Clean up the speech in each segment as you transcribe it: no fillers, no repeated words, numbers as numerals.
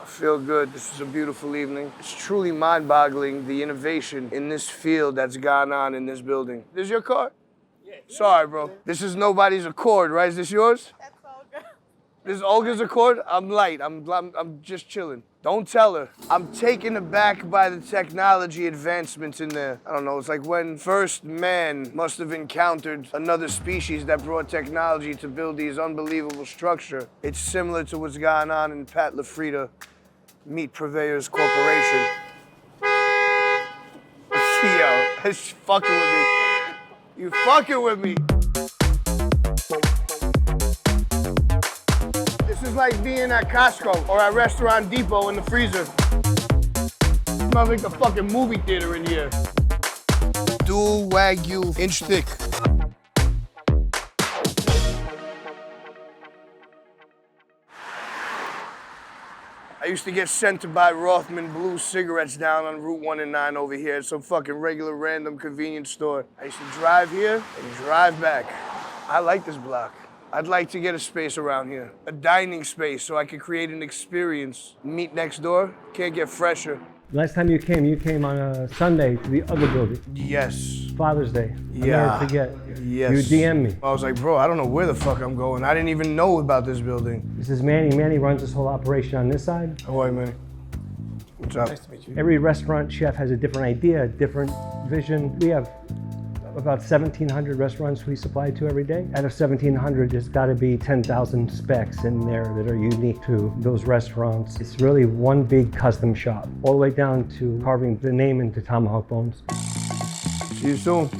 Feel good. This is a beautiful evening. It's truly mind-boggling, the innovation in this field that's gone on in this building. This is your car? Yeah. Sorry, bro. This is nobody's Accord, right? Is this yours? That's Olga. This is Olga's Accord? I'm light. I'm just chilling. Don't tell her. I'm taken aback by the technology advancements in there. I don't know, it's like when first man must have encountered another species that brought technology to build these unbelievable structure. It's similar to what's going on in Pat LaFrieda Meat Purveyors Corporation. Yo, it's fucking with me. You fucking with me. This is like being at Costco or at Restaurant Depot in the freezer. Smells like the fucking movie theater in here. Dual Wagyu, inch thick. I used to get sent to buy Rothman Blue cigarettes down on Route 1 and 9 over here at some fucking regular random convenience store. I used to drive here and drive back. I like this block. I'd like to get a space around here, a dining space so I could create an experience. Meat next door, can't get fresher. Last time you came on a Sunday to the other building. Yes. Father's Day. Yeah. I'll never forget. Yes. You DM'd me. I was like, bro, I don't know where the fuck I'm going. I didn't even know about this building. This is Manny. Manny runs this whole operation on this side. How are you, Manny? What's up? Nice to meet you. Every restaurant chef has a different idea, a different vision. We have about 1,700 restaurants we supply to every day. Out of 1,700, there's got to be 10,000 specs in there that are unique to those restaurants. It's really one big custom shop, all the way down to carving the name into tomahawk bones. See you soon.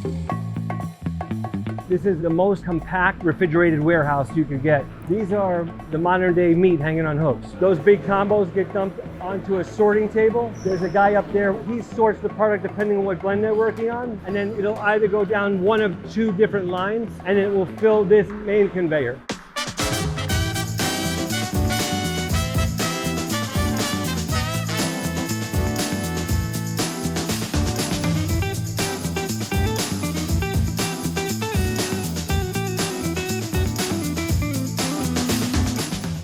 This is the most compact refrigerated warehouse you could get. These are the modern day meat hanging on hooks. Those big combos get dumped onto a sorting table. There's a guy up there, he sorts the product depending on what blend they're working on, and then it'll either go down one of two different lines, and it will fill this main conveyor.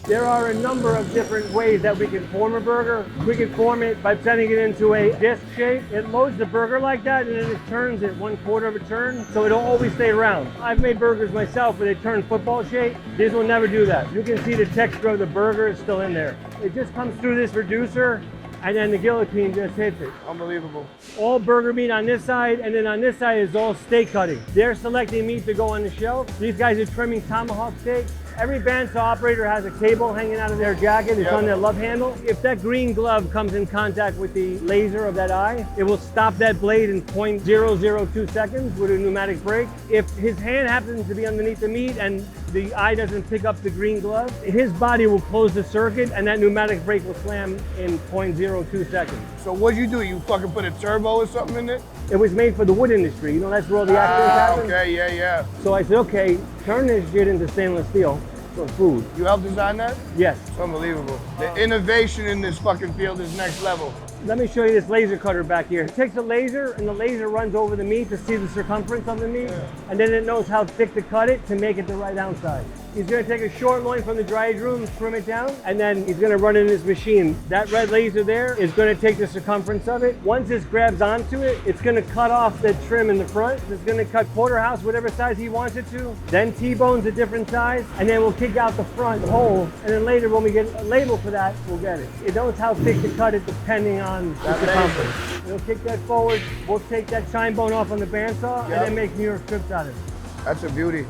There are a number of different ways that we can form a burger. We can form it by setting it into a disc shape. It loads the burger like that, and then it turns at 1/4 of a turn, so it'll always stay round. I've made burgers myself where they turn football shape. This will never do that. You can see the texture of the burger is still in there. It just comes through this reducer, and then the guillotine just hits it. Unbelievable. All burger meat on this side, and then on this side is all steak cutting. They're selecting meat to go on the shelf. These guys are trimming tomahawk steaks. Every bandsaw operator has a cable hanging out of their jacket. It's on their love handle. If that green glove comes in contact with the laser of that eye, it will stop that blade in 0.002 seconds with a pneumatic brake. If his hand happens to be underneath the meat and the eye doesn't pick up the green glove, his body will close the circuit and that pneumatic brake will slam in 0.02 seconds. So what'd you do? You fucking put a turbo or something in it? It was made for the wood industry. You know, that's where all the accidents happen. Okay, yeah. So I said, okay, turn this shit into stainless steel for food. You helped design that? Yes. It's unbelievable. The innovation in this fucking field is next level. Let me show you this laser cutter back here. It takes a laser and the laser runs over the meat to see the circumference of the meat, and then it knows how thick to cut it to make it the right ounce size. He's gonna take a short loin from the dry age room, trim it down, and then he's gonna run it in his machine. That red laser there is gonna take the circumference of it. Once this grabs onto it, it's gonna cut off the trim in the front. It's gonna cut porterhouse, whatever size he wants it to. Then T-bones a different size, and then we'll kick out the front whole. And then later when we get a label for that, we'll get it. It knows how thick to cut it depending on the circumference. We'll kick that forward. We'll take that chine bone off on the bandsaw, and then make New York strips out of it. That's a beauty.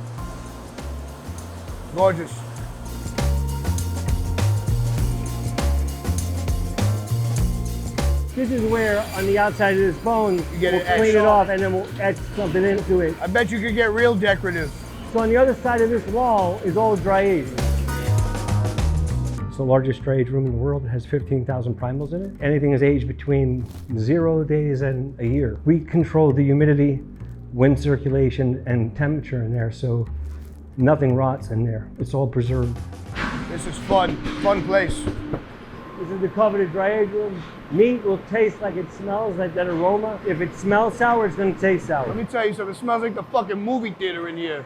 Gorgeous. This is where, on the outside of this bone, You get we'll it clean etched it off. off and then we'll etch something into it. I bet you could get real decorative. So on the other side of this wall is all dry aged. It's the largest dry age room in the world. It has 15,000 primals in it. Anything is aged between 0 days and a year. We control the humidity, wind circulation, and temperature in there, so nothing rots in there. It's all preserved. This is fun place. This is the coveted dry age room. Meat will taste like it smells, like that aroma. If it smells sour, it's gonna taste sour. Let me tell you something, it smells like the fucking movie theater in here.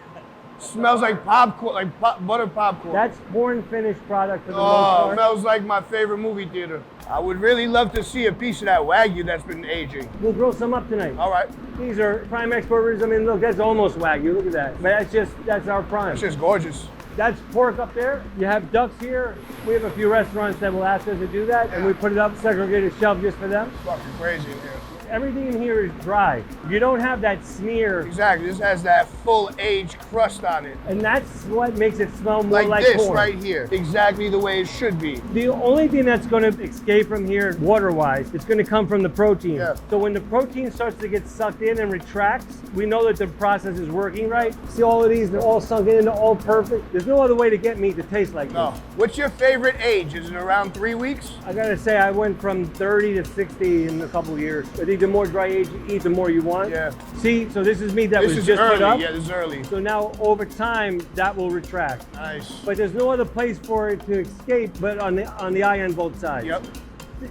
Smells like popcorn, like butter popcorn. That's corn finished product for the most Oh, part. smells like my favorite movie theater. I would really love to see a piece of that Wagyu that's been aging. We'll grill some up tonight. All right. These are prime export ribs. I mean, look, that's almost Wagyu. Look at that. But that's our prime. That's just gorgeous. That's pork up there. You have ducks here. We have a few restaurants that will ask us to do that, and we put it up, segregated shelf just for them. It's fucking crazy in here. Everything in here is dry. You don't have that smear. Exactly. This has that full aged crust on it. And that's what makes it smell more like this corn. right here. Exactly the way it should be. The only thing that's going to escape from here, water-wise, it's going to come from the protein. Yeah. So when the protein starts to get sucked in and retracts, we know that the process is working right. See all of these, they're all sunk in, they're all perfect. There's no other way to get meat to taste like No. this. What's your favorite age? Is it around 3 weeks? I got to say, I went from 30 to 60 in a couple of years. I think the more dry age you eat, the more you want. Yeah. See, so this is meat that This was is just early. put up. Yeah, this is early. So now over time, that will retract. Nice. But there's no other place for it to escape but on the eye on both sides. Yep.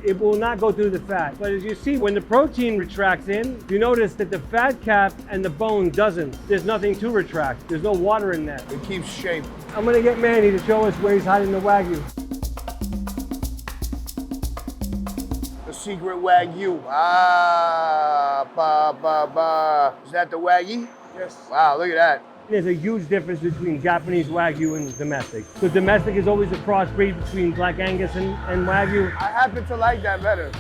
It will not go through the fat. But as you see, when the protein retracts in, you notice that the fat cap and the bone doesn't. There's nothing to retract. There's no water in that. It keeps shape. I'm gonna get Manny to show us where he's hiding the Wagyu. The secret Wagyu. Is that the Wagyu? Yes. Wow, look at that. There's a huge difference between Japanese Wagyu and domestic. So domestic is always a crossbreed between Black Angus and Wagyu. I happen to like that better.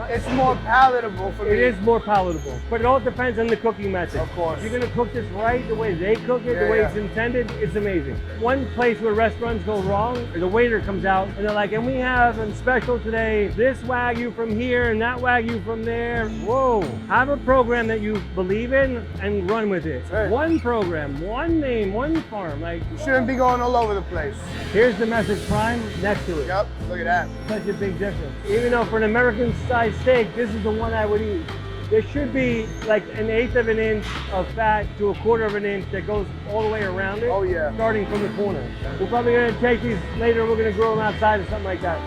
It's more palatable for me. It is more palatable, but it all depends on the cooking method. Of course. If you're gonna cook this right, the way they cook it, Yeah, the way yeah. it's intended, it's amazing. One place where restaurants go wrong, the waiter comes out and they're like, and we have on special today, this Wagyu from here and that Wagyu from there. Whoa, have a program that you believe in and run with it. Right. One program, one name, one farm. Like, You shouldn't be going all over the place. here's domestic prime next to it. Yep, look at that. Such a big difference. Even though for an American sized steak, this is the one I would eat. There should be like 1/8 of an inch of fat to 1/4 of an inch that goes all the way around it. Oh, yeah. Starting from the corner. We're probably gonna take these later, we're gonna grill them outside or something like that.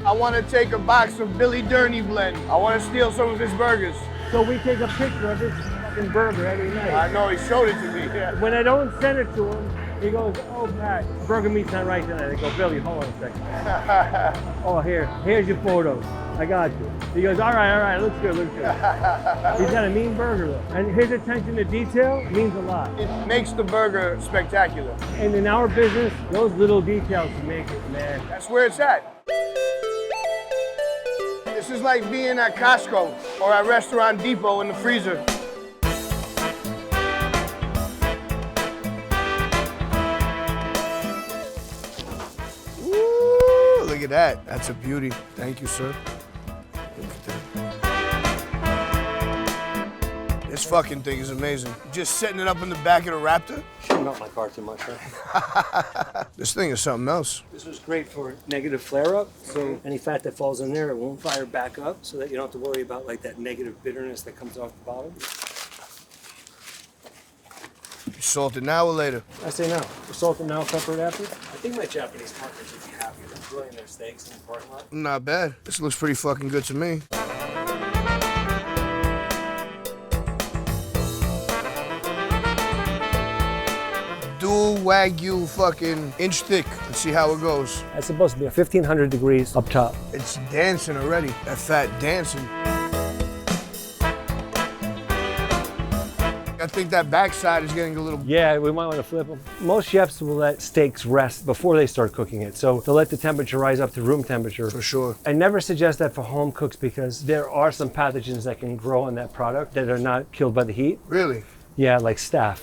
I want to take a box of Billy Durney blend. I want to steal some of his burgers. So we take a picture of this fucking burger every night. I know, he showed it to me. Yeah. When I don't send it to him, he goes, oh Pat, burger meat's not right tonight. I go, Billy, hold on a second. Oh, here's your photos. I got you. He goes, all right, looks good. He's got a mean burger though. And his attention to detail means a lot. It makes the burger spectacular. And in our business, those little details make it, man. That's where it's at. This is like being at Costco or at Restaurant Depot in the freezer. Ooh, look at that. That's a beauty. Thank you, sir. Look at that. This fucking thing is amazing. Just setting it up in the back of the Raptor. Shouldn't melt my car too much, right? This thing is something else. This is great for negative flare-up, so any fat that falls in there, it won't fire back up, so that you don't have to worry about like that negative bitterness that comes off the bottom. You salt it now or later? I say now. Salt it now, pepper it after. I think my Japanese partners would be happy. They're grilling their steaks in the parking lot. Not bad. This looks pretty fucking good to me. Dual Wagyu fucking inch thick. Let's see how it goes. That's supposed to be a 1500 degrees up top. It's dancing already. That fat dancing. I think that backside is getting a little... Yeah, we might want to flip them. Most chefs will let steaks rest before they start cooking it. So they'll let the temperature rise up to room temperature. For sure. I never suggest that for home cooks because there are some pathogens that can grow in that product that are not killed by the heat. Really? Yeah, like staph.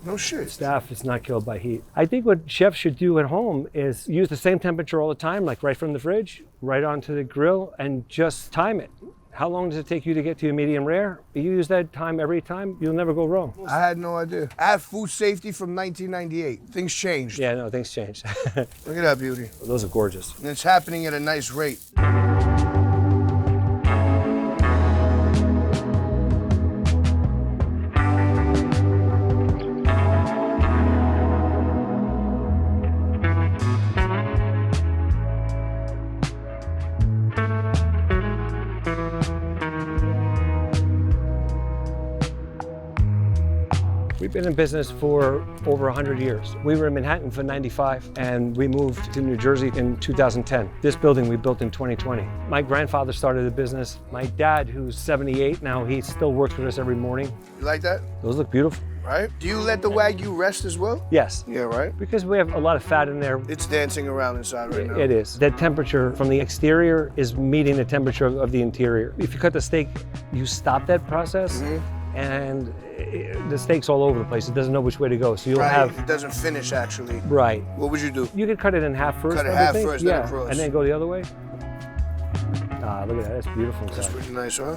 No shit. Staph is not killed by heat. I think what chefs should do at home is use the same temperature all the time, like right from the fridge, right onto the grill, and just time it. How long does it take you to get to a medium rare? You use that time every time, you'll never go wrong. I had no idea. I have food safety from 1998. Things changed. Yeah, no, things change. Look at that beauty. Those are gorgeous. And it's happening at a nice rate. We We've been in business for over 100 years. We were in Manhattan for 95 and we moved to New Jersey in 2010. This building we built in 2020. My grandfather started the business. My dad, who's 78 now, he still works with us every morning. You like that? Those look beautiful. Right? Do you let the Wagyu rest as well? Yes. Yeah, right? Because we have a lot of fat in there. It's dancing around inside right now. It is. The temperature from the exterior is meeting the temperature of the interior. If you cut the steak, you stop that process and the steak's all over the place. It doesn't know which way to go. So you'll have... It doesn't finish actually. Right. What would you do? You could cut it in half first. Cut it half first, then yeah. across. And then go the other way. Ah, look at that. That's beautiful inside. That's pretty nice, huh?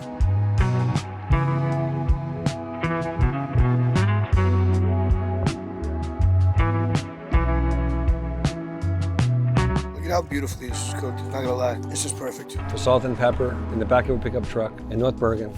Look at how beautifully this is cooked. Not gonna lie, this is perfect. The salt and pepper in the back of a pickup truck in North Bergen.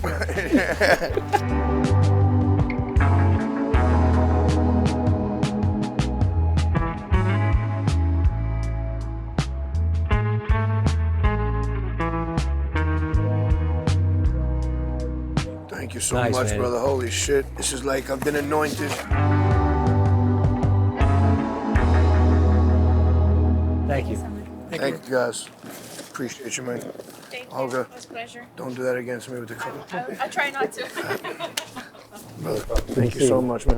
Thank you so Nice, much, man. brother. Holy shit. This is like I've been anointed. Thank you. Thank you, guys. Appreciate you, man. Thank you. Olga. It was a pleasure. Don't do that against me with the color. I try not to. Brother, thank you so much, man.